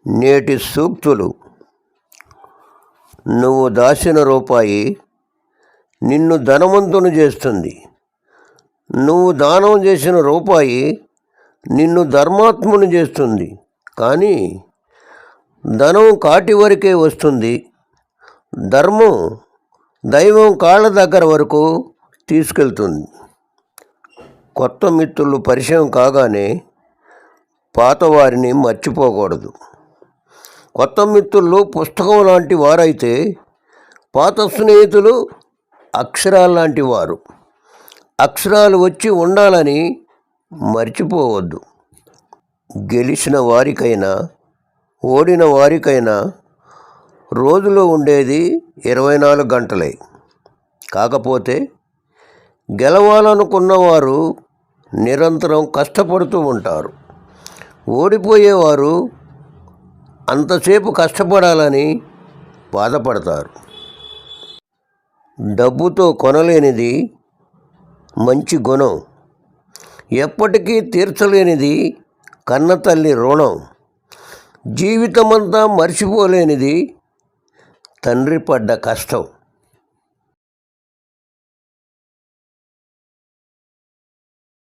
నేటి సూక్తులు. నువ్వు దాచిన రూపాయి నిన్ను ధనవంతుని చేస్తుంది. నువ్వు దానం చేసిన రూపాయి నిన్ను ధర్మాత్ముని చేస్తుంది. కానీ ధనం కాటి వరకే వస్తుంది, ధర్మం దైవం కాళ్ళ దగ్గర వరకు తీసుకెళ్తుంది. కొత్త మిత్రులు పరిచయం కాగానే పాతవారిని మర్చిపోకూడదు. కొత్త మిత్రులు పుస్తకం లాంటి వారైతే పాత స్నేహితులు అక్షరాలు లాంటి వారు. అక్షరాలు వచ్చి ఉండాలని మర్చిపోవద్దు. గెలిచిన వారికైనా ఓడిన వారికైనా రోజులో ఉండేది 24 గంటలే. కాకపోతే గెలవాలనుకున్నవారు నిరంతరం కష్టపడుతూ ఉంటారు. ఓడిపోయేవారు అంతసేపు కష్టపడాలని బాధపడతారు. డబ్బుతో కొనలేనిది మంచి గుణం, ఎప్పటికీ తీర్చలేనిది కన్నతల్లి రుణం, జీవితమంతా మర్చిపోలేనిది తండ్రి పడ్డ కష్టం.